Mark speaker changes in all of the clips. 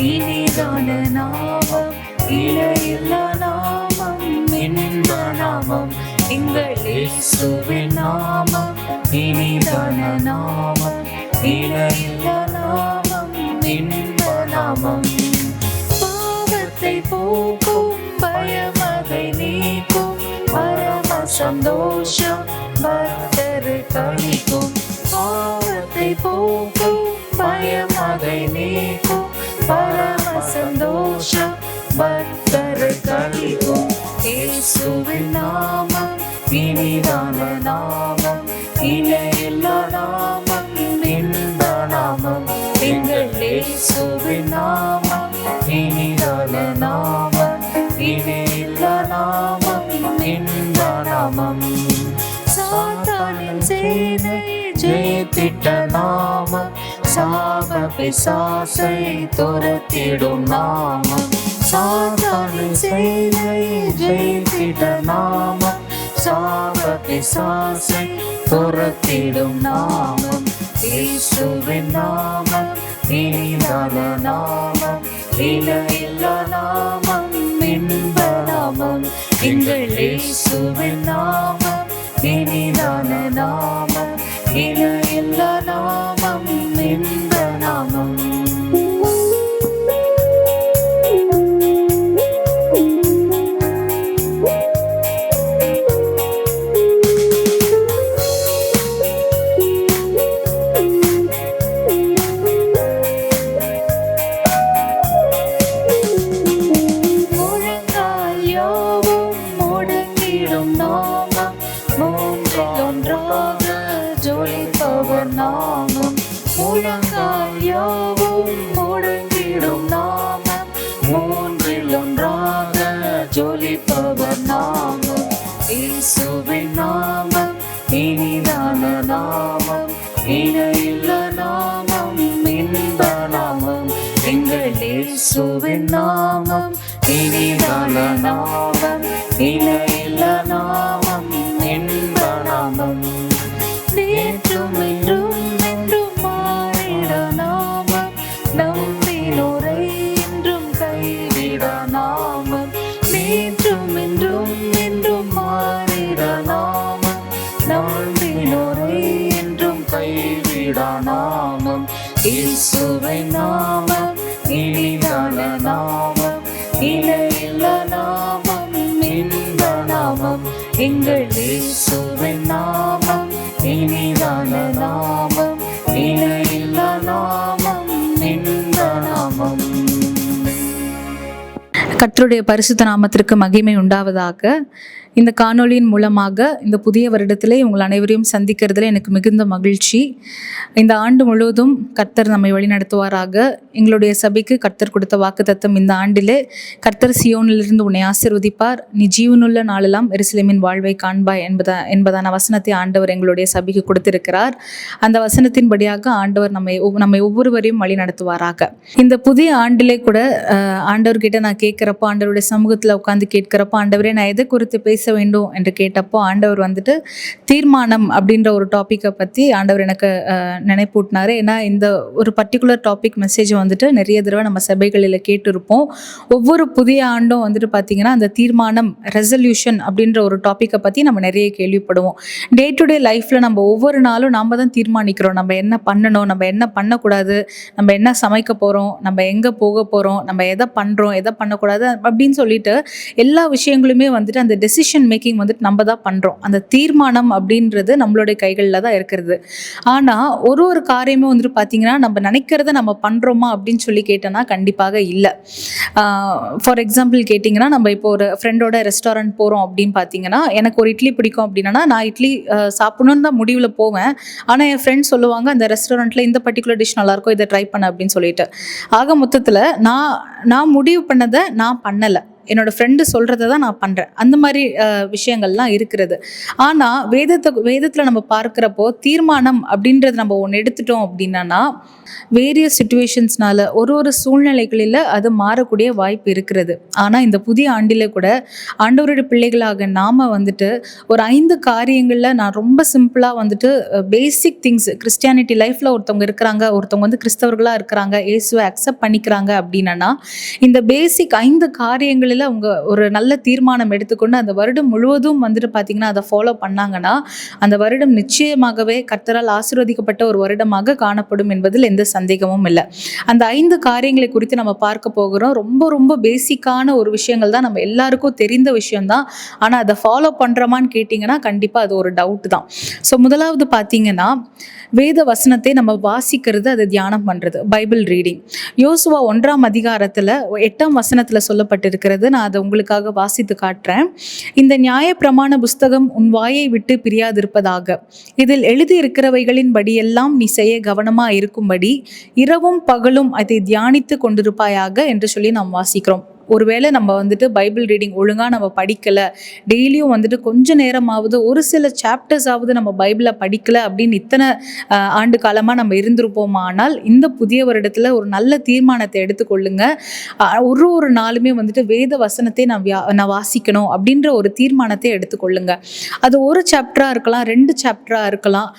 Speaker 1: இனிதான நாமம், இணையில்லா நாமம், இன்ப நாமம் எங்கள் இயேசுவின் நாமம். இனிதான நாமம், இணையில்லா நாமம், இன்ப நாமம். பாவத்தை போக்கும், பயமதை நீக்கும், பரம சந்தோஷம் பக்தருக்கு அளிக்கும். பாவத்தை போக்கும், பயமதை நீக்கும், பரம சந்தோஷம் பக்தருக்கு அளிக்கும். இயேசுவின் நாமம், இனிதான நாமம், இணையில்லா நாமம், இன்ப நாமம் எங்கள் இயேசுவின் நாமம். இனிதான நாமம், இணையில்லா நாமம், இன்ப நாமம். சாத்தானின் சேனை ஜெயித்திட்ட நாமம், சாப பிசாசை துரத்திடும் நாமம். சாத்தானின் சேனை ஜெயித்திட்ட நாமம், சாப பிசாசை துரத்திடும் நாமம். இயேசுவின் நாமம், இனிதான நாமம், இணையில்லா நாமம், இன்ப நாமம் எங்கள் இயேசுவின் நாமம். இனிதான நாமம், இணையில்லா நாமம், இன்ப நாமம். முழங்கால் யாவும் முடங்கிடும் நாமம், மூன்றில் ஒன்றாக ஜொலிப்பவர் நாமம். முழங்கால் யாவும் முடங்கிடும் நாமம், மூன்றில் ஒன்றாக ஜொலிப்பவர் நாமம். இயேசுவின் நாமம், இனிதான நாமம், இணையில்லா நாமம், இன்ப நாமம் எங்கள் இயேசுவின் நாமம். இனிதான நாமம், இணையில்லா நாமம், இன்ப நாமம். நேற்றும் இன்றும் என்றும் மாறிட நாமம், நம்பினோரை என்றும் கைவிட நாமம். நேற்றும் இன்றும் என்றும் மாறிட நாமம், நம்பினோரை என்றும் கைவிட நாமம். இயேசுவின் நாமம், இனிதான நாமம், இணையில்லா நாமம், இன்ப நாமம் எங்கள் இயேசுவின் நாமம். இனிதான நாமம், இணையில்லா நாமம், இன்ப நாமம்.
Speaker 2: கர்த்தருடைய பரிசுத்த நாமத்திற்கு மகிமை உண்டாவதாக. இந்த காணொளியின் மூலமாக இந்த புதிய வருடத்திலே உங்கள் அனைவரையும் சந்திக்கிறதுல எனக்கு மிகுந்த மகிழ்ச்சி. இந்த ஆண்டு முழுவதும் கர்த்தர் நம்மை வழிநடத்துவாராக. எங்களுடைய சபைக்கு கர்த்தர் கொடுத்த வாக்குத்தத்தம், இந்த ஆண்டிலே கர்த்தர் சியோனிலிருந்து உன்னை ஆசீர்வதிப்பார், நீ ஜீவனுள்ள நாளெல்லாம் எருசலேமின் வாழ்வை காண்பாய் என்பதான வசனத்தை ஆண்டவர் எங்களுடைய சபைக்கு கொடுத்திருக்கிறார். அந்த வசனத்தின்படியாக ஆண்டவர் நம்மை ஒவ்வொருவரையும் வழி நடத்துவாராக. இந்த புதிய ஆண்டிலே கூட ஆண்டவர்கிட்ட நான் கேட்குறப்போ, ஆண்டவருடைய சமூகத்தில் உட்காந்து கேட்குறப்போ, ஆண்டவரே நான் எதை குறித்து பேச வேண்டும் என்று கேட்டப்போ, ஆண்டவர் வந்துட்டு தீர்மானம் அப்படின்ற ஒரு டாப்பிக்கை பற்றி ஆண்டவர் எனக்கு நினைப்பூட்டினார். ஏன்னா இந்த ஒரு பர்டிகுலர் டாபிக் மெசேஜ் வந்துட்டு நிறைய தடவை நம்ம சபைகளில் கேட்டிருப்போம். ஒவ்வொரு புதிய ஆண்டும் வந்துட்டு பார்த்திங்கன்னா அந்த தீர்மானம், ரெசல்யூஷன் அப்படின்ற ஒரு டாப்பிக்கை பற்றி நம்ம நிறைய கேள்விப்படுவோம். டே டு டே லைஃப்பில் நம்ம ஒவ்வொரு நாளும் நம்ம தான் தீர்மானிக்கிறோம் நம்ம என்ன பண்ணணும், நம்ம என்ன பண்ணக்கூடாது, நம்ம என்ன சமைக்க போகிறோம், நம்ம எங்கே போக போகிறோம், நம்ம எதை பண்ணுறோம், எதை பண்ணக்கூடாது அப்படின்னு சொல்லிட்டு எல்லா விஷயங்களுமே வந்துட்டு அந்த டெசிஷன் மேக்கிங் வந்துட்டு நம்ம தான் பண்ணுறோம். அந்த தீர்மானம் அப்படின்றது நம்மளுடைய கைகளில் தான் இருக்கிறது. ஆனால் ஒரு காரியமே வந்துட்டு பார்த்திங்கன்னா நம்ம நினைக்கிறத நம்ம பண்ணுறோமா அப்படின்னு சொல்லி கேட்டோன்னா கண்டிப்பாக இல்லை. ஃபார் எக்ஸாம்பிள் கேட்டிங்கன்னா, நம்ம இப்போ ஒரு ஃப்ரெண்டோட ரெஸ்டாரண்ட் போகிறோம் அப்படின்னு பார்த்தீங்கன்னா, எனக்கு ஒரு இட்லி பிடிக்கும் அப்படின்னா நான் இட்லி சாப்பிடணுன்னு தான் முடிவில் போவேன். ஆனால் என் ஃப்ரெண்ட்ஸ் சொல்லுவாங்க அந்த ரெஸ்டாரண்ட்டில் இந்த பர்டிகுலர் டிஷ் நல்லாயிருக்கும், இதை ட்ரை பண்ண அப்படின்னு சொல்லிட்டு. ஆக மொத்தத்தில் நான் முடிவு பண்ணதை நான் பண்ணலை. என்னோட ஃப்ரெண்டு சொல்கிறத தான் நான் பண்ணுறேன், அந்த மாதிரி விஷயங்கள்லாம் இருக்கிறது. ஆனால் வேதத்தில் நம்ம பார்க்குறப்போ தீர்மானம் அப்படின்றது நம்ம ஒன்று எடுத்துட்டோம் அப்படின்னா வேரியஸ் சுச்சுவேஷன்ஸ்னால ஒரு சூழ்நிலைகளில் அது மாறக்கூடிய வாய்ப்பு இருக்கிறது. ஆனால் இந்த புதிய ஆண்டில் கூட ஆண்டவருடைய பிள்ளைகளாக நாம் வந்துட்டு ஒரு 5 காரியங்களில் நான் ரொம்ப சிம்பிளாக வந்துட்டு பேசிக் திங்ஸ், கிறிஸ்டியானிட்டி லைஃப்பில் ஒருத்தவங்க இருக்கிறாங்க, ஒருத்தவங்க வந்து கிறிஸ்தவர்களாக இருக்கிறாங்க, இயேசுவை அக்செப்ட் பண்ணிக்கிறாங்க அப்படின்னா இந்த பேசிக் 5 காரியங்களில் அவங்க ஒரு நல்ல தீர்மானம் எடுத்துக்கொண்டு அந்த வருடம் முழுவதும் வந்துட்டு பார்த்திங்கன்னா அதை ஃபாலோ பண்ணாங்கன்னா அந்த வருடம் நிச்சயமாகவே கர்த்தரால் ஆசீர்வதிக்கப்பட்ட ஒரு வருடமாக காணப்படும் என்பதில் எந்த சந்தேகமும் இல்லை. அந்த 5 காரியங்களை குறித்து நம்ம பார்க்க போகிறோம். ரொம்ப ரொம்ப பேசிக்கான ஒரு விஷயங்கள் தான், நம்ம எல்லாருக்கும் தெரிந்த விஷயம்தான். ஆனால் அதை ஃபாலோ பண்ணுறோமான்னு கேட்டிங்கன்னா கண்டிப்பாக அது ஒரு டவுட் தான். ஸோ முதலாவது பார்த்தீங்கன்னா வேத வசனத்தை நம்ம வாசிக்கிறது, அதை தியானம் பண்ணுறது, பைபிள் ரீடிங். யோசுவா 1ஆம் அதிகாரத்தில் 8ஆம் வசனத்தில் சொல்லப்பட்டிருக்கிறது. நான் அதை உங்களுக்காக வாசித்து காட்டுறேன். இந்த நியாயப்பிரமாண புஸ்தகம் உன் வாயை விட்டு பிரியாதிருப்பதாக, இதில் எழுதியிருக்கிறவைகளின் படியெல்லாம் நீ செய்ய கவனமாக இருக்கும்படி இரவும் பகலும் அதை தியானித்து கொண்டிருப்பாயாக என்று சொல்லி நாம் வாசிக்கிறோம். ஒருவேளை நம்ம வந்துட்டு பைபிள் ரீடிங் ஒழுங்காக நம்ம படிக்கலை, டெய்லியும் வந்துட்டு கொஞ்ச நேரமாவது ஒரு சில சாப்டர்ஸாவது நம்ம பைபிளை படிக்கலை அப்படின்னு இத்தனை ஆண்டு காலமாக நம்ம இருந்திருப்போமா? ஆனால் இந்த புதிய வருடத்தில் ஒரு நல்ல தீர்மானத்தை எடுத்துக்கொள்ளுங்க. ஒரு நாளுமே வந்துட்டு வேத வசனத்தை நான் வாசிக்கணும் அப்படின்ற ஒரு தீர்மானத்தை எடுத்துக்கொள்ளுங்க. அது ஒரு சாப்டராக இருக்கலாம், 2 சாப்டராக இருக்கலாம்,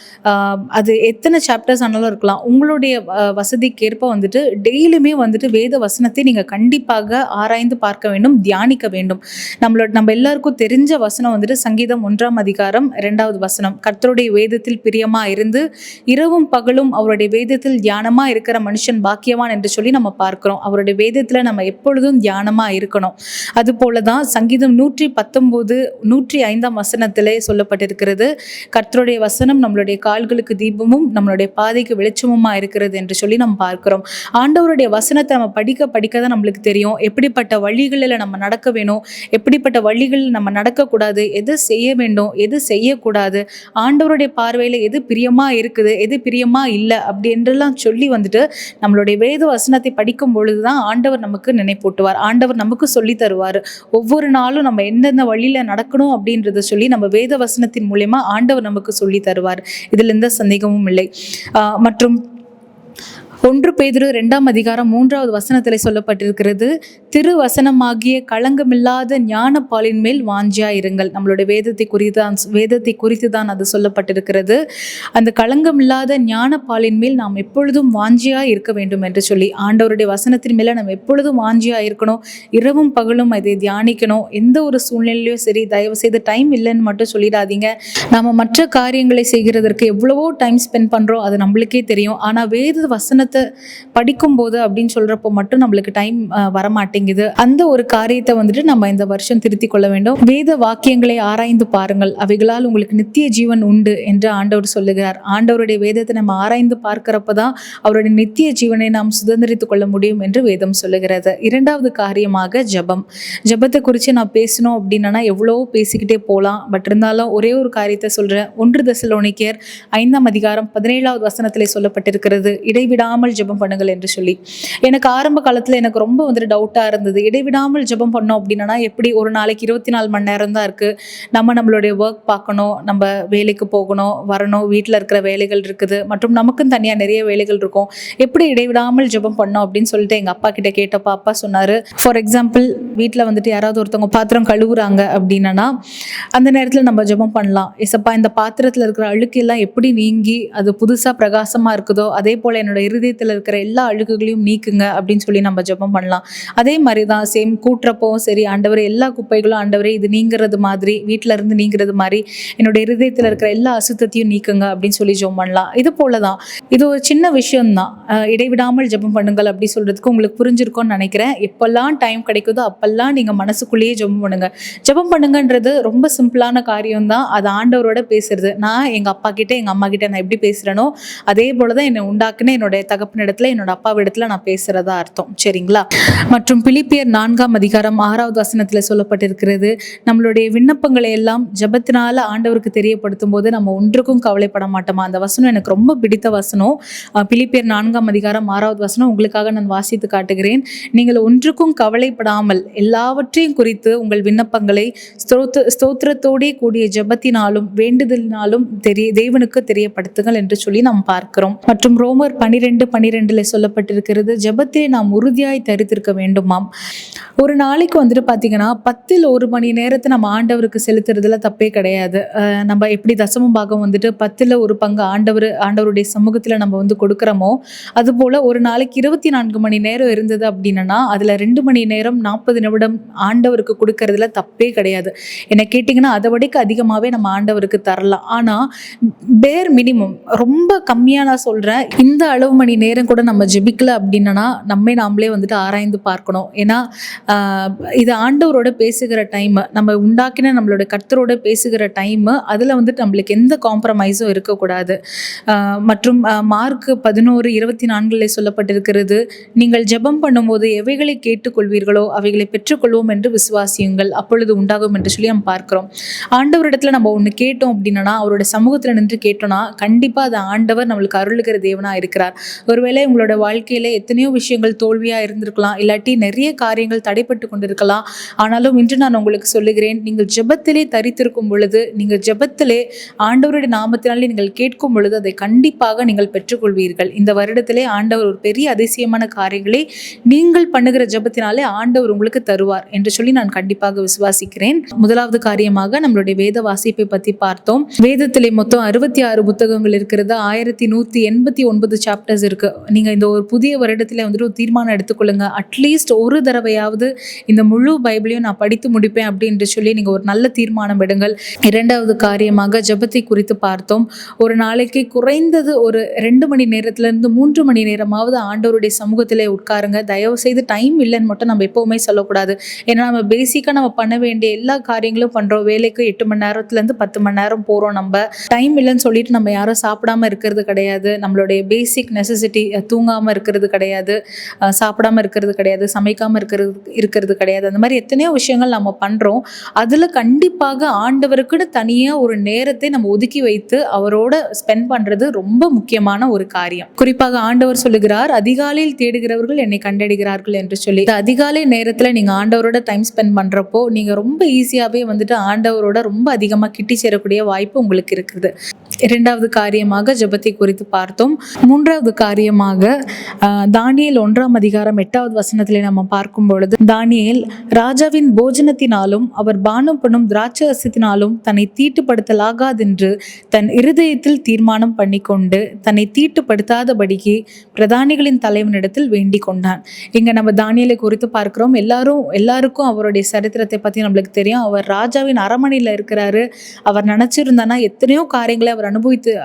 Speaker 2: அது எத்தனை சாப்டர்ஸ் ஆனாலும் இருக்கலாம். உங்களுடைய வசதிக்கேற்ப வந்துட்டு டெய்லியுமே வந்துட்டு வேத வசனத்தை நீங்கள் கண்டிப்பாக ஆராய்ந்து பார்க்க வேண்டும், தியானிக்க வேண்டும். நம்ம எல்லாருக்கும் தெரிஞ்ச வசனம் வந்துட்டு சங்கீதம் 1ஆம் அதிகாரம் 2வது வசனம், கர்த்தருடைய வேதத்தில் பிரியமா இருந்து இரவும் பகலும் அவருடைய வேதத்தில் தியானமா இருக்கிற மனுஷன் பாக்கியவான் என்று சொல்லி நம்ம பார்க்கிறோம். அவருடைய வேதத்துல நம்ம எப்பொழுதும் தியானமா இருக்கணும். அது போலதான் சங்கீதம் 119 105ஆம் வசனத்திலே சொல்லப்பட்டிருக்கிறது, கர்த்தருடைய வசனம் நம்மளுடைய கால்களுக்கு தீபமும் நம்மளுடைய பாதைக்கு வெளிச்சமுமா இருக்கிறது என்று சொல்லி நம்ம பார்க்கிறோம். ஆண்டவருடைய வசனத்தை நம்ம படிக்க தான் நம்மளுக்கு தெரியும் எப்படிப்பட்ட வழிகளில் நம்ம நடக்க வேணும், எப்படிப்பட்ட வழிகளில் நம்ம நடக்கக்கூடாது, எது செய்ய வேண்டும், எது செய்யக்கூடாது, ஆண்டவருடைய பார்வையில் எது பிரியமா இருக்குது, எது பிரியமா இல்லை அப்படி என்றெல்லாம் சொல்லி வந்துட்டு நம்மளுடைய வேத வசனத்தை படிக்கும் பொழுது தான் ஆண்டவர் நமக்கு நினைப்பூட்டுவார், ஆண்டவர் நமக்கு சொல்லி தருவார். ஒவ்வொரு நாளும் நம்ம எந்தெந்த வழியில் நடக்கணும் அப்படின்றத சொல்லி நம்ம வேத வசனத்தின் மூலமா ஆண்டவர் நமக்கு சொல்லி தருவார். இதில் எந்த சந்தேகமும் இல்லை. மற்றும் 1 பேதுரு 2ஆம் அதிகாரம் 3வது வசனத்தில் சொல்லப்பட்டிருக்கிறது, திருவசனமாகிய களங்கமில்லாத ஞான பாலின் மேல் வாஞ்சியா இருங்கள். நம்மளுடைய வேதத்தை குறித்து தான் அது சொல்லப்பட்டிருக்கிறது. அந்த களங்கமில்லாத ஞான பாலின் மேல் நாம் எப்பொழுதும் வாஞ்சியா இருக்க வேண்டும் என்று சொல்லி ஆண்டவருடைய வசனத்தின் மேல நம்ம எப்பொழுதும் வாஞ்சியா இருக்கணும். இரவும் பகலும் அதை தியானிக்கணும். எந்த ஒரு சூழ்நிலையிலும் சரி, தயவு செய்து டைம் இல்லைன்னு மட்டும் சொல்லிடாதீங்க. நம்ம மற்ற காரியங்களை செய்கிறதற்கு எவ்வளவோ டைம் ஸ்பெண்ட் பண்றோம், அது நம்மளுக்கே தெரியும். ஆனா வேத வசனத்தை படிக்கும்போது அப்படின்னு சொல்றப்போ மட்டும் நம்மளுக்கு டைம் வரமாட்டேங்குது. அந்த ஒரு காரியத்தை வந்துட்டு நம்ம இந்த வருஷம் திருத்திக் கொள்ள வேண்டும். வேத வாக்கியங்களை ஆராய்ந்து பாருங்கள், அவைகளால் உங்களுக்கு நித்திய ஜீவன் உண்டு என்று ஆண்டவர் சொல்லுகிறார். ஆண்டவருடைய வேதத்தை நம்ம ஆராய்ந்து பார்க்கிறப்பதான் அவருடைய நித்திய ஜீவனை நாம் சுதந்திரித்துக் கொள்ள முடியும் என்று வேதம் சொல்லுகிறது. 2வது காரியமாக ஜெபம். ஜெபத்தை குறித்து நான் பேசணும் அப்படின்னா எவ்வளவோ பேசிக்கிட்டே போகலாம். பட் இருந்தாலும் ஒரே ஒரு காரியத்தை சொல்றேன். 1 தெசலோனிக்கேயர் 5ஆம் அதிகாரம் 17வது வசனத்திலே சொல்லப்பட்டிருக்கிறது, இடைவிடாமல் ஜெபம் பண்ணுங்கள் என்று சொல்லி. எனக்கு ஆரம்ப காலத்துல எனக்கு ரொம்ப வந்துட்டு டவுட்டா இருந்தது, இடைவிடாமல் ஜெபம் பண்ணோம் அப்படின்னா எப்படி? ஒரு நாளைக்கு 24 மணி நேரம் தான் இருக்கு, நம்மளுடைய ஒர்க் பார்க்கணும், நம்ம வேலைக்கு போகணும், வரணும், வீட்டில் இருக்கிற வேலைகள் இருக்குது, மற்றும் நமக்கும் தனியாக நிறைய வேலைகள் இருக்கும், எப்படி இடைவிடாமல் ஜெபம் பண்ணோம் அப்படின்னு சொல்லிட்டு எங்கள் அப்பா கிட்ட கேட்டப்பா அப்பா சொன்னார், ஃபார் எக்ஸாம்பிள் வீட்டில் வந்துட்டு யாராவது ஒருத்தவங்க பாத்திரம் கழுவுறாங்க அப்படின்னா அந்த நேரத்தில் நம்ம ஜெபம் பண்ணலாம், ஏசப்பா இந்த பாத்திரத்தில் இருக்கிற அழுக்கெல்லாம் எப்படி நீங்கி அது புதுசாக பிரகாசமாக இருக்குதோ அதே போல் என்னோட இருதயத்தில் இருக்கிற எல்லா அழுக்குகளையும் நீக்குங்க அப்படின்னு சொல்லி நம்ம ஜெபம் பண்ணலாம். அதே மாதிரி தான் சேம் கூட்டுறப்பவும் சரி, ஆண்டவரே எல்லா குப்பைகளும் ஆண்டவரே இது நீங்கிறது மாதிரி, வீட்டில் இருந்து நீங்கிறது மாதிரி என்னோட இருதயத்தில் இருக்கிற எல்லா அசுத்தத்தையும் நீக்குங்க அப்படின்னு சொல்லி ஜெபம் பண்ணலாம். இது போல தான், இது ஒரு சின்ன விஷயம்தான், இடைவிடாமல் ஜெபம் பண்ணுங்கள் அப்படி சொல்றதுக்கு உங்களுக்கு புரிஞ்சிருக்கும்னு நினைக்கிறேன். எப்பெல்லாம் டைம் கிடைக்குதோ அப்பெல்லாம் நீங்கள் மனசுக்குள்ளேயே ஜெபம் பண்ணுங்க. ஜெபம் பண்ணுங்கன்றது ரொம்ப சிம்பிளான காரியம் தான். அது ஆண்டவரோட பேசுறது. நான் எங்கள் அப்பா கிட்ட எங்கள் அம்மா கிட்ட நான் எப்படி பேசுகிறேனோ அதே போல தான் என்னை உண்டாக்குன்னு என்னுடைய தகப்பனிடத்துல என்னோட அப்பாவிடத்துல நான் பேசுறதா அர்த்தம். சரிங்களா? மற்றும் பிலிப்பியர் 4:6 சொல்லப்பட்டிருக்கிறது, நம்மளுடைய விண்ணப்பங்களை எல்லாம் ஜெபத்தினால ஆண்டவருக்கு தெரியப்படுத்தும் போது நம்ம ஒன்றுக்கும் கவலைப்பட மாட்டோமா. அந்த வசனம் எனக்கு ரொம்ப பிடித்த வசனம். பிலிப்பியர் 4:6 உங்களுக்காக நான் வாசித்து காட்டுகிறேன். நீங்கள் ஒன்றுக்கும் கவலைப்படாமல் எல்லாவற்றையும் குறித்து உங்கள் விண்ணப்பங்களை ஸ்தோத்திரத்தோடே கூடிய ஜெபத்தினாலும் வேண்டுதலினாலும் தேவனுக்கு தெரியப்படுத்துங்கள் என்று சொல்லி நாம் பார்க்கிறோம். மற்றும் ரோமர் 12:12 சொல்லப்பட்டிருக்கிறது, ஜெபத்திலே நாம் உறுதியாய் தரித்திருக்க வேண்டுமாம். ஒரு நாளைக்கு வந்துட்டு பார்த்தீங்கன்னா 10ல் 1 மணி நேரத்தை நம்ம ஆண்டவருக்கு செலுத்துறதுல தப்பே கிடையாது. நம்ம எப்படி தசம பாகம் வந்துட்டு 10ல் 1 பங்கு ஆண்டவருடைய சமூகத்தில் நம்ம வந்து கொடுக்குறோமோ, அதுபோல் ஒரு நாளைக்கு 24 மணி நேரம் இருந்தது அப்படின்னா அதில் 2 மணி நேரம் 40 நிமிடம் ஆண்டவருக்கு கொடுக்கறதுல தப்பே கிடையாது. என்ன கேட்டிங்கன்னா அதை விடக்கு அதிகமாகவே நம்ம ஆண்டவருக்கு தரலாம். ஆனால் பேர் மினிமம் ரொம்ப கம்மியாக நான் சொல்கிறேன், இந்த அளவு மணி நேரம் கூட நம்ம ஜெபிக்கல அப்படின்னா நாமளே வந்துட்டு ஆராய்ந்து பார்க்கணும். ஏன்னா இது ஆண்டவரோட பேசுகிற டைம், நம்ம உண்டாக்கின நம்மளோட கர்த்தரோட பேசுகிற டைம், அதில் வந்துட்டு நம்மளுக்கு எந்த காம்ப்ரமைஸும் இருக்கக்கூடாது. மற்றும் மார்க் 11:24 சொல்லப்பட்டிருக்கிறது, நீங்கள் ஜெபம் பண்ணும்போது எவைகளை கேட்டுக்கொள்வீர்களோ அவைகளை பெற்றுக்கொள்வோம் என்று விசுவாசியுங்கள், அப்பொழுது உண்டாகும் என்று சொல்லி நம்ம பார்க்கிறோம். ஆண்டவரிடத்துல நம்ம ஒன்று கேட்டோம் அப்படின்னா, அவரோட சமூகத்தில் நின்று கேட்டோம்னா கண்டிப்பாக அது ஆண்டவர் நம்மளுக்கு அருளுகிற தேவனாக இருக்கிறார். ஒருவேளை உங்களோட வாழ்க்கையில் எத்தனையோ விஷயங்கள் தோல்வியாக இருந்திருக்கலாம், இல்லாட்டி நிறைய காரியங்கள் தடைப்பட்டு கொண்டிருக்கலாம். ஆனாலும் இன்று நான் உங்களுக்கு சொல்லுகிறேன், நீங்கள் ஜெபத்திலே தரித்திருக்கும் பொழுது, நீங்கள் ஜெபத்திலே ஆண்டவருடைய நாமத்தினாலே நீங்கள் கேட்கும் பொழுது அதை கண்டிப்பாக நீங்கள் பெற்றுக்கொள்வீர்கள். இந்த வருடத்திலே ஆண்டவர் ஒரு பெரிய அதிசயமான காரியங்களை நீங்கள் பண்ணுகிற ஜெபத்தினாலே ஆண்டவர் உங்களுக்கு தருவார் என்று சொல்லி நான் கண்டிப்பாக விசுவாசிக்கிறேன். முதலாவது காரியமாக நம்மளுடைய வேத வாசிப்பை பற்றி பார்த்தோம். வேதத்திலே மொத்தம் 66 புத்தகங்கள் இருக்கிறது, 1189 சாப்டர்ஸ் இருக்கு. நீங்க இந்த ஒரு புதிய வருடத்திலே வந்துட்டு ஒரு தீர்மானம் எடுத்துக்கொள்ளுங்க, அட்லீஸ்ட் ஒரு தடவையாவது இந்த முழு பைபிளையும் நான் படித்து முடிப்பேன் அப்படின்னு சொல்லி நீங்கள் ஒரு நல்ல தீர்மானம் எடுங்கள். இரண்டாவது காரியமாக ஜெபத்தை குறித்து பார்த்தோம். ஒரு நாளைக்கு குறைந்தது ஒரு 2 மணி நேரத்திலிருந்து 3 மணி நேரமாவது ஆண்டவருடைய சமூகத்திலே உட்காருங்க. தயவு செய்து டைம் இல்லைன்னு மட்டும் நம்ம எப்போவுமே சொல்லக்கூடாது. ஏன்னா நம்ம பேசிக்காக நம்ம பண்ண வேண்டிய எல்லா காரியங்களும் பண்ணுறோம். வேலைக்கு 8 மணி நேரத்துலேருந்து 10 மணி நேரம் போகிறோம். நம்ம டைம் இல்லைன்னு சொல்லிட்டு நம்ம யாரும் சாப்பிடாம இருக்கிறது கிடையாது, நம்மளுடைய பேசிக் நெசசிட்டி தூங்காமல் இருக்கிறது கிடையாது, சாப்பிடாம இருக்கிறது கிடையாது, சமைக்காமல் இருக்கிறது கிடையாது. அந்த மாதிரி எத்தனையோ விஷயங்கள் நம்ம பண்ணுறோம். அதில் கண்டிப்பாக ஆண்டவருக்குன்னு தனியாக ஒரு நேரத்தை நம்ம ஒதுக்கி வைத்து அவரோட ஸ்பெண்ட் பண்ணுறது ரொம்ப முக்கியமான ஒரு காரியம். குறிப்பாக ஆண்டவர் சொல்லுகிறார், அதிகாலையில் தேடுகிறவர்கள் என்னை கண்டடைகிறார்கள் என்று சொல்லி. அதிகாலை நேரத்தில் நீங்கள் ஆண்டவரோட டைம் ஸ்பெண்ட் பண்ணுறப்போ நீங்கள் ரொம்ப ஈஸியாகவே வந்துட்டு ஆண்டவரோட ரொம்ப அதிகமாக கிட்டி சேரக்கூடிய வாய்ப்பு உங்களுக்கு இருக்குது. இரண்டாவது காரியமாக ஜெபத்தை குறித்து பார்த்தோம். மூன்றாவது காரியமாக தானியேல் 1:8 நம்ம பார்க்கும் பொழுது, தானியேல் ராஜாவின் போஜனத்தினாலும் அவர் பானம் பண்ணும் திராட்சரசத்தினாலும் தன்னை தீட்டுப்படுத்தலாகாதென்று தன் இருதயத்தில் தீர்மானம் பண்ணிக்கொண்டு தன்னை தீட்டுப்படுத்தாதபடிக்கு பிரதானிகளின் தலைவனிடத்தில் வேண்டிக் கொண்டான். இங்க நம்ம தானியேலை குறித்து பார்க்கிறோம். எல்லாருக்கும் அவருடைய சரித்திரத்தை பத்தி நம்மளுக்கு தெரியும். அவர் ராஜாவின் அரண்மனையில் இருக்கிறாரு. அவர் நினைச்சிருந்தானா எத்தனையோ காரியங்களை அவர்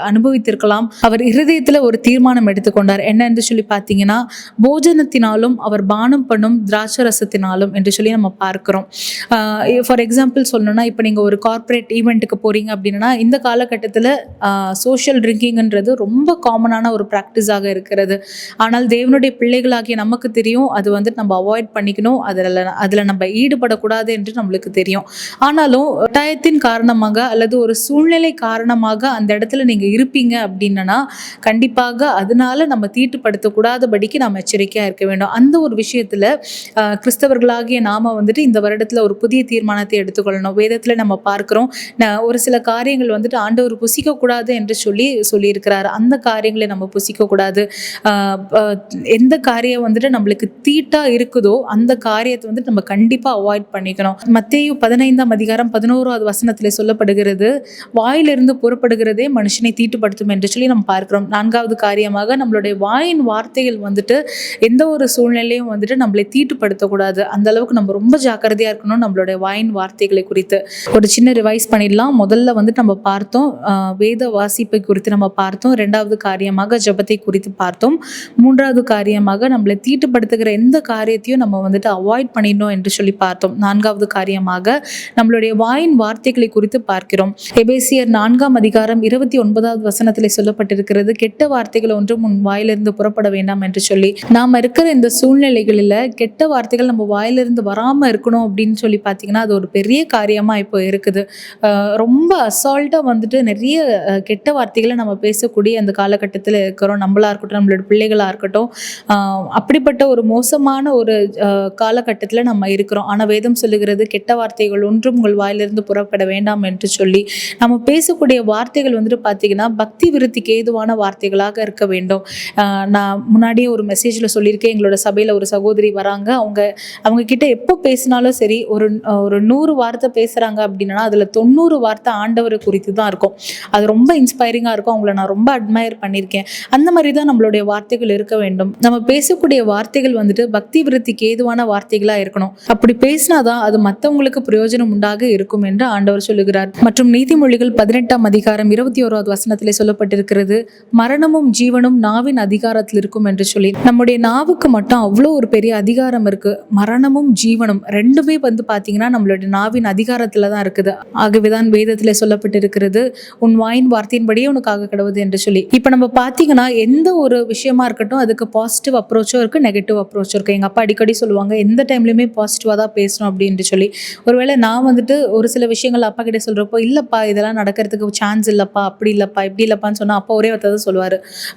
Speaker 2: அனுபவித்திருக்கலாம். அவர் இருதயத்துல ஒரு தீர்மானம் எடுத்துக்கொண்டார். என்ன என்று சொல்லி பார்த்தீங்கன்னா, போஜனத்தினாலும் அவர் பானம் பண்ணும் திராட்சரசத்தினாலும் என்று சொல்லி நம்ம பார்க்கிறோம். ஃபார் எக்ஸாம்பிள் சொல்லணும்னா, இப்போ நீங்கள் ஒரு கார்ப்பரேட் ஈவெண்ட்டுக்கு போறீங்க அப்படின்னா, இந்த காலகட்டத்தில் சோஷியல் ட்ரிங்கிங்ன்றது ரொம்ப காமனான ஒரு ப்ராக்டிஸாக இருக்கிறது. ஆனால் தேவனுடைய பிள்ளைகளாகிய நமக்கு தெரியும் அது வந்துட்டு நம்ம அவாய்ட் பண்ணிக்கணும், அதில் நம்ம ஈடுபடக்கூடாது என்று நம்மளுக்கு தெரியும். ஆனாலும் கட்டாயத்தின் காரணமாக அல்லது ஒரு சூழ்நிலை காரணமாக அந்த இடத்துல நீங்கள் இருப்பீங்க அப்படின்னா கண்டிப்பாக அதனால நம்ம தீட்டுப்படுத்தக்கூடாதபடிக்கு நாம் எச்சரிக்கையாக இருக்க வேண்டும். அந்த ஒரு விஷயத்தில் கிறிஸ்தவர்களாகிய நாம வந்துட்டு இந்த வருடத்தில் ஒரு புதிய தீர்மானத்தை எடுத்துக்கொள்ளணும். வேதத்தில் நம்ம பார்க்கிறோம், ஒரு சில காரியங்கள் வந்துட்டு ஆண்டவர் புசிக்கக்கூடாது என்று சொல்லியிருக்கிறார். அந்த காரியங்களை நம்ம புசிக்கக்கூடாது. எந்த காரியம் வந்துட்டு நம்மளுக்கு தீட்டா இருக்குதோ அந்த காரியத்தை வந்துட்டு நம்ம கண்டிப்பாக அவாய்ட் பண்ணிக்கணும். மத்தேயு 15:11 சொல்லப்படுகிறது, வாயிலிருந்து புறப்படுகிறதே மனுஷனை தீட்டுப்படுத்தும் என்று சொல்லி நம்ம பார்க்கிறோம். நான்காவது காரியமாக நம்மளுடைய வாயின் வார்த்தைகள் வந்துட்டு எந்த ஒரு சூழ்நிலையும் வந்துட்டு நம்மளை தீட்டுப்படுத்தக்கூடாது. அந்த அளவுக்கு நம்ம ரொம்ப ஜாக்கிரதையா இருக்கணும் நம்மளுடைய வாயின் வார்த்தைகளை குறித்து. ஒரு சின்ன ரிவைஸ் பண்ணிடலாம். முதல்ல வந்துட்டு நம்ம பார்த்தோம் வேத வாசிப்பை குறித்து நம்ம பார்த்தோம். இரண்டாவது காரியமாக ஜெபத்தை குறித்து பார்த்தோம். மூன்றாவது காரியமாக நம்மளை தீட்டுப்படுத்துகிற எந்த காரியத்தையும் நம்ம வந்துட்டு அவாய்ட் பண்ணிடணும் என்று சொல்லி பார்த்தோம். நான்காவது காரியமாக நம்மளுடைய வாயின் வார்த்தைகளை குறித்து பார்க்கிறோம். எபேசியர் 4:29 சொல்லப்பட்டிருக்கிறது, கெட்ட வார்த்தைகள் ஒன்றும் உன் உன் வாயிலிருந்து புறப்பட வேண்டாம் என்று சொல்லி. நாம் இருக்கிற இந்த சூழ்நிலைகளில் கெட்ட வார்த்தைகள் நம்ம வாயிலிருந்து வராமல் இருக்கணும் அப்படின்னு சொல்லி பார்த்தீங்கன்னா அது ஒரு பெரிய காரியமாக இப்போ இருக்குது. ரொம்ப அசால்ட்டாக வந்துட்டு நிறைய கெட்ட வார்த்தைகளை நம்ம பேசக்கூடிய அந்த காலகட்டத்தில் இருக்கிறோம். நம்மளா இருக்கட்டும், நம்மளோட பிள்ளைகளாக இருக்கட்டும், அப்படிப்பட்ட ஒரு மோசமான ஒரு காலகட்டத்தில் நம்ம இருக்கிறோம். ஆனால் வேதம் சொல்லுகிறது கெட்ட வார்த்தைகள் ஒன்றும் உங்கள் வாயிலிருந்து புறப்பட வேண்டாம் என்று சொல்லி. நம்ம பேசக்கூடிய வார்த்தைகள் வந்துட்டு பார்த்தீங்கன்னா பக்தி விருத்திக்கு ஏதுவான வார்த்தைகளாக இருக்க வேண்டும். நான் முன்னாடியே ஒரு மெசேஜில் சொல்லியிருக்கேன், எங்களோட சபையில் ஒரு சகோதரி வராங்க. அவங்க கிட்ட எப்போ பேசினாலும் சரி, ஒரு 100 வார்த்தை பேசுகிறாங்க அப்படின்னா அதில் 90 வார்த்தை ஆண்டவரை குறித்து தான் இருக்கும். அது ரொம்ப இன்ஸ்பைரிங்காக இருக்கும். அவங்கள நான் ரொம்ப அட்மையர் பண்ணியிருக்கேன். அந்த மாதிரி தான் நம்மளுடைய வார்த்தைகள் இருக்க வேண்டும். நம்ம பேசக்கூடிய வார்த்தைகள் வந்துட்டு பக்தி விருத்திக்கு ஏதுவான வார்த்தைகளாக இருக்கணும். அப்படி பேசினாதான் அது மற்றவங்களுக்கு பிரயோஜனம் உண்டாக இருக்கும் என்று ஆண்டவர் சொல்லுகிறார். மற்றும் நீதிமொழிகள் 18ஆம் அதிகாரம் 21வது வசனத்திலே சொல்லப்பட்டிருக்கிறது, மரணமும் ஜீவனும் நாவின் அதிகாரத்தில் இருக்கும் என்று சொல்லி. நம்முடைய நாவுக்கு மட்டும் அவ்வளோ ஒரு பெரிய அதிகாரம் இருக்கு. மரணமும் ஜீவனும் ரெண்டுமே வந்து பார்த்தீங்கன்னா நம்மளுடைய நாவின் அதிகாரத்தில் தான் இருக்குது. ஆகவேதான் வேதத்தில் சொல்லப்பட்டிருக்கிறது, உன் வாயின் வார்த்தையின்படியே உனக்காக கிடவுது என்று சொல்லி. இப்போ நம்ம பார்த்தீங்கன்னா எந்த ஒரு விஷயமா இருக்கட்டும் அதுக்கு பாசிட்டிவ் அப்ரோச்சும் இருக்குது, நெகட்டிவ் அப்ரோச்சும் இருக்குது. எங்கள் அப்பா அடிக்கடி சொல்லுவாங்க, எந்த டைம்லையுமே பாசிட்டிவாக தான் பேசணும் அப்படின்னு சொல்லி. ஒருவேளை நான் வந்துட்டு ஒரு சில விஷயங்கள் அப்பா கிட்டே சொல்கிறப்போ, இல்லைப்பா இதெல்லாம் நடக்கிறதுக்கு சான்ஸ் இல்லைப்பா, அப்படி இல்லைப்பா, இப்படி இல்லைப்பான்னு சொன்னால் அப்பா ஒரே வார்த்தை தான் சொல்லுவார்,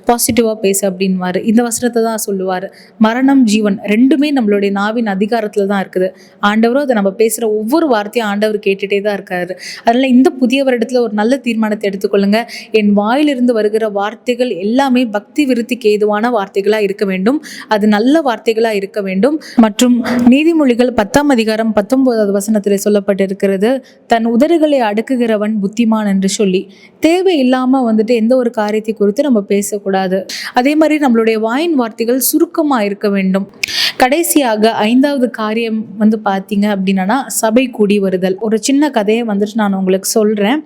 Speaker 2: பாசிட்டிவாக பேசு அப்படின்வார். இந்த வசனத்தை தான் சொல்லுவார். மரணம் ஜீவன் ரெண்டுமே நம்மளுடைய நாவின் அதிகாரத்தில் தான் இருக்குது. ஆண்டவரும் அதை நம்ம பேசுகிற ஒவ்வொரு வார்த்தையும் ஆண்டவர் கேட்டுகிட்டே தான் இருக்காரு. அதனால் இந்த புதிய வருடத்தில் ஒரு நல்ல தீர்மானத்தை எடுத்துக்கொள்ளுங்க. என் வாயிலிருந்து வருகிற வார்த்தைகள் எல்லாமே பக்தி விருத்திக்கு ஏதுவான வார்த்தைகளாக இருக்க வேண்டும். அது நல்ல வார்த்தைகளாக இருக்க வேண்டும். மற்றும் நீதிமொழிகள் 10ஆம் அதிகாரம் 19வது வசனத்தில் சொல்லப்பட்டிருக்கிறது, தன் உதடுகளை அடுக்குகிறவன் புத்திமான் என்று சொல்லி. தேவையில்லாமல் வந்துட்டு எந்த ஒரு காரியத்தை குறித்து நம்ம பேசக்கூடாது. அதே மாதிரி நம்மளுடைய வாயின் வார்த்தைகள் சுருக்கமாக இருக்க வேண்டும். கடைசியாக 5வது காரியம் வந்து பார்த்தீங்க அப்படின்னா சபை கூடி வருதல். ஒரு சின்ன கதையை வந்துட்டு நான் உங்களுக்கு சொல்கிறேன்.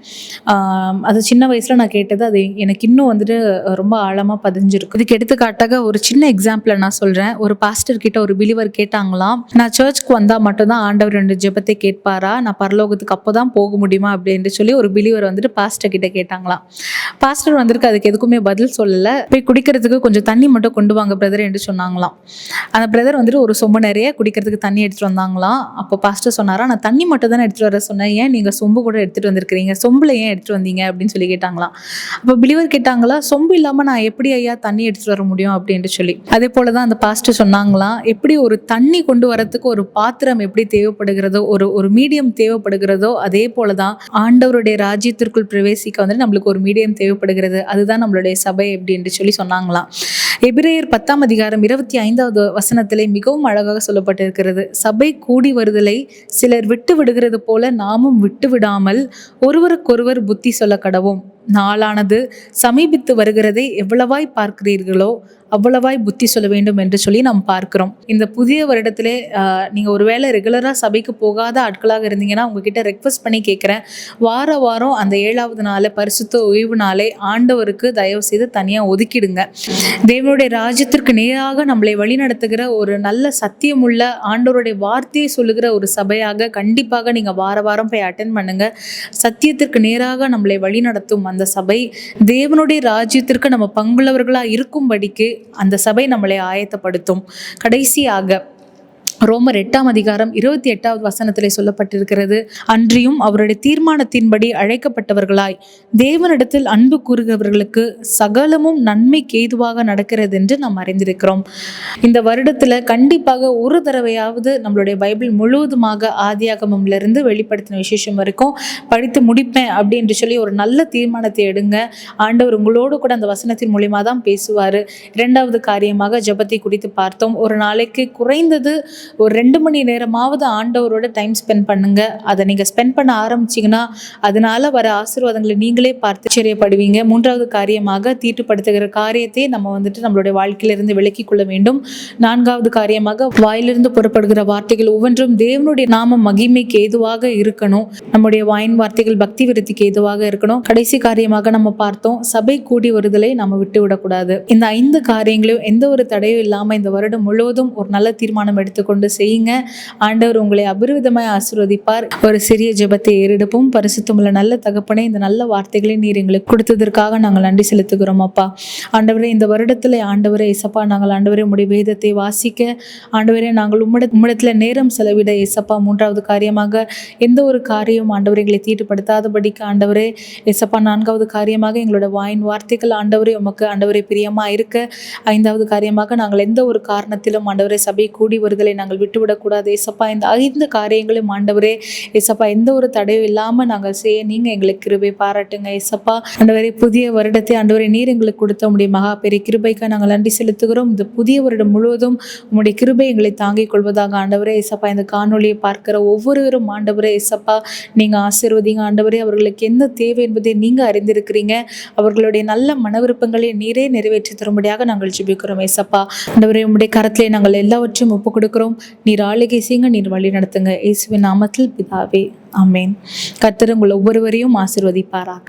Speaker 2: அது சின்ன வயசில் நான் கேட்டது, அது எனக்கு இன்னும் வந்துட்டு ரொம்ப ஆழமாக பதிஞ்சிருக்கு. இதுக்கு எடுத்துக்காட்டாக ஒரு சின்ன எக்ஸாம்பிளை நான் சொல்கிறேன். ஒரு பாஸ்டர் கிட்ட ஒரு பிலிவர் கேட்டாங்களாம், நான் சர்ச்சுக்கு வந்தால் மட்டும்தான் ஆண்டவர் 2 ஜெபத்தை கேட்பாரா, நான் பரலோகத்துக்கு அப்போ தான் போக முடியுமா அப்படின்னு சொல்லி ஒரு பிலிவர் வந்துட்டு பாஸ்டர் கிட்ட கேட்டாங்களாம். பாஸ்டர் வந்திருக்கு அதுக்கு எதுக்குமே பதில் சொல்லலை. போய் குடிக்கிறதுக்கு கொஞ்சம் தண்ணி மட்டும் கொண்டு வாங்க பிரதர் என்று சொன்னாங்களாம். அந்த பிரதர் வந்துட்டு ஒரு சொம்பு நிறைய குடிக்கிறதுக்கு தண்ணி எடுத்துகிட்டு வந்தாங்களாம். அப்போ பாஸ்டர் சொன்னாரா, நான் தண்ணி மட்டும் தானே எடுத்துகிட்டு வர சொன்னேன், ஏன் நீங்கள் சொம்பு கூட எடுத்துகிட்டு வந்திருக்கிறீங்க, சொம்பில் ஏன் எடுத்துகிட்டு வந்தீங்க அப்படின்னு சொல்லி கேட்டாங்களாம். அப்போ பிலிவர் கேட்டாங்களா, சொம்பு இல்லாமல் நான் எப்படி ஐயா தண்ணி எடுத்துகிட்டு வர முடியும் அப்படின்ட்டு சொல்லி. அதே போல தான் அந்த பாஸ்டர் சொன்னாங்களாம், எப்படி ஒரு தண்ணி கொண்டு வரத்துக்கு ஒரு பாத்திரம் எப்படி தேவைப்படுகிறதோ, ஒரு மீடியம் தேவைப்படுகிறதோ, அதே போல தான் ஆண்டவருடைய ராஜ்யத்திற்குள் பிரவேசிக்க வந்துட்டு நம்மளுக்கு ஒரு மீடியம் தேவைப்படுகிறது. அதுதான் நம்மளுடைய சபை அப்படின்னு சொல்லி சொன்னாங்களாம். எபிரேயர் 10ஆம் அதிகாரம் 25வது வசனத்திலே மிகவும் அழகாக சொல்லப்பட்டிருக்கிறது, சபை கூடி வருதலை சிலர் விட்டு விடுகிறது போல நாமும் விட்டு விடாமல் ஒருவருக்கொருவர் புத்தி சொல்ல கடவோம். நாளானது சமீபித்து வருகிறதை எவ்வளவாய் பார்க்கிறீர்களோ அவ்வளவாய் புத்தி சொல்ல வேண்டும் என்று சொல்லி நாம் பார்க்கிறோம். இந்த புதிய வருடத்திலே நீங்கள் ஒருவேளை ரெகுலராக சபைக்கு போகாத ஆட்களாக இருந்தீங்கன்னா உங்ககிட்ட ரெக்வஸ்ட் பண்ணி கேட்குறேன், வாரம் அந்த 7வது நாளை பரிசுத்த ஓய்வு நாளை ஆண்டவருக்கு தயவு செய்து தனியாக ஒதுக்கிடுங்க. தேவனுடைய ராஜ்யத்திற்கு நேராக நம்மளை வழிநடத்துகிற ஒரு நல்ல சத்தியமுள்ள ஆண்டவருடைய வார்த்தையை சொல்லுகிற ஒரு சபையாக கண்டிப்பாக நீங்கள் வாரம் போய் அட்டென்ட் பண்ணுங்க. சத்தியத்திற்கு நேராக நம்மளை வழிநடத்தும் அந்த சபை தேவனுடைய ராஜ்யத்திற்கு நம்ம பங்குள்ளவர்களாக இருக்கும்படிக்கு அந்த சபை நம்மளை ஆயத்தப்படுத்தும். கடைசியாக ரோமர் 8ஆம் அதிகாரம் 28வது வசனத்திலே சொல்லப்பட்டிருக்கிறது, அன்றியும் அவருடைய தீர்மானத்தின்படி அழைக்கப்பட்டவர்களாய் தேவனிடத்தில் அன்பு கூறுகிறவர்களுக்கு சகலமும் நன்மைக்கு ஏதுவாக நடக்கிறது என்று நாம் அறிந்திருக்கிறோம். இந்த வருடத்தில் கண்டிப்பாக ஒரு தடவையாவது நம்மளுடைய பைபிள் முழுவதுமாக ஆதியாகமம்லேருந்து வெளிப்படுத்தின விசேஷம் வரைக்கும் படித்து முடிப்பேன் அப்படின்னு சொல்லி ஒரு நல்ல தீர்மானத்தை எடுங்க. ஆண்டவர் உங்களோடு கூட அந்த வசனத்தின் மூலியமாக தான் பேசுவார். 2வது காரியமாக ஜெபத்தை குறித்து பார்த்தோம். ஒரு நாளைக்கு குறைந்தது ஒரு 2 மணி நேரமாவது ஆண்டவரோட டைம் ஸ்பெண்ட் பண்ணுங்க. அதை நீங்கள் ஸ்பெண்ட் பண்ண ஆரம்பிச்சிங்கன்னா அதனால வர ஆசீர்வாதங்களை நீங்களே பார்த்து ஆச்சரியப்படுவீங்க. 3வது காரியமாக தீட்டுப்படுத்துகிற காரியத்தை நம்ம வந்துட்டு நம்மளுடைய வாழ்க்கையிலிருந்து விலக்கி கொள்ள வேண்டும். 4வது காரியமாக வாயிலிருந்து புறப்படுகிற வார்த்தைகள் ஒவ்வொன்றும் தேவனுடைய நாம மகிமைக்கு ஏதுவாக இருக்கணும். நம்முடைய வாயின் வார்த்தைகள் பக்தி விருத்திக்கு ஏதுவாக இருக்கணும். கடைசி காரியமாக நம்ம பார்த்தோம், சபை கூடி வருதலை நம்ம விட்டு விடக்கூடாது. இந்த 5 காரியங்களையும் எந்த ஒரு தடையும் இல்லாமல் இந்த வருடம் முழுவதும் ஒரு நல்ல தீர்மானம் எடுத்துக்கொண்டு கொண்டு செய்யுங்க. ஆண்டவர் உங்களை அபரிவிதமாய் ஆசீர்வதிப்பார். ஒரு சிறிய ஜெபத்தை ஏறெடுப்போம். பரிசுத்தமுள்ள நல்ல தகப்பனே, இந்த நல்ல வார்த்தைகளை நீர் எங்களுக்கு கொடுத்ததற்காக நாங்கள் நன்றி செலுத்துகிறோம் அப்பா. ஆண்டவரே, இந்த வருடத்தில் ஆண்டவரே இயேசப்பா, நாங்கள் ஆண்டவரே உம்முடைய வேதத்தை வாசிக்க, ஆண்டவரே நாங்கள் உம்மிடத்தில் நேரம் செலவிட இயேசப்பா, மூன்றாவது காரியமாக எந்த ஒரு காரியம் ஆண்டவரை எங்களை தீட்டுப்படுத்தாதபடிக்கு ஆண்டவரே இயேசப்பா, நான்காவது காரியமாக எங்களோட வாயின் வார்த்தைகள் ஆண்டவரே உமக்கு ஆண்டவரே பிரியமா இருக்க, ஐந்தாவது காரியமாக நாங்கள் எந்த ஒரு காரணத்திலும் ஆண்டவரே சபை கூடி வருதலை நாங்கள் விட்டுவிடக்கூடாது இயேசப்பா. இந்த 5 காரியங்களும் ஆண்டவரே இயேசப்பா எந்த ஒரு தடையும் இல்லாமல் நாங்கள் செய்ய நீங்க எங்களுக்கு கிருபை பாராட்டுங்க இயேசப்பா. ஆண்டவரே, புதிய வருடத்தை ஆண்டவரே நீர் எங்களுக்கு கொடுத்த உம்முடைய மகா பெரிய கிருபைக்கு நாங்கள் நன்றி செலுத்துகிறோம். இந்த புதிய வருடம் முழுவதும் உம்முடைய கிருபை எங்களை தாங்கிக் கொள்வதாக ஆண்டவரே இயேசப்பா. இந்த காணொலியை பார்க்கிற ஒவ்வொருவரும் ஆண்டவரே இயேசப்பா நீங்க ஆசீர்வதிங்க ஆண்டவரே. அவர்களுக்கு என்ன தேவை என்பதை நீங்க அறிந்திருக்கிறீங்க. அவர்களுடைய நல்ல மனவிருப்பங்களை நீரே நிறைவேற்றி தரும்படியாக நாங்கள் ஜெபிக்கிறோம் இயேசப்பா. ஆண்டவரே, உம்முடைய கரத்திலே நாங்கள் எல்லாவற்றையும் ஒப்புக் கொடுக்கிறோம். நீர் ஆளுகை செய்யுங்க, நீர் வழி நடத்துங்க. இயேசுவின் நாமத்தில் பிதாவே, ஆமென். கர்த்தர் உங்கள் ஒவ்வொருவரையும் ஆசீர்வதிப்பாராக.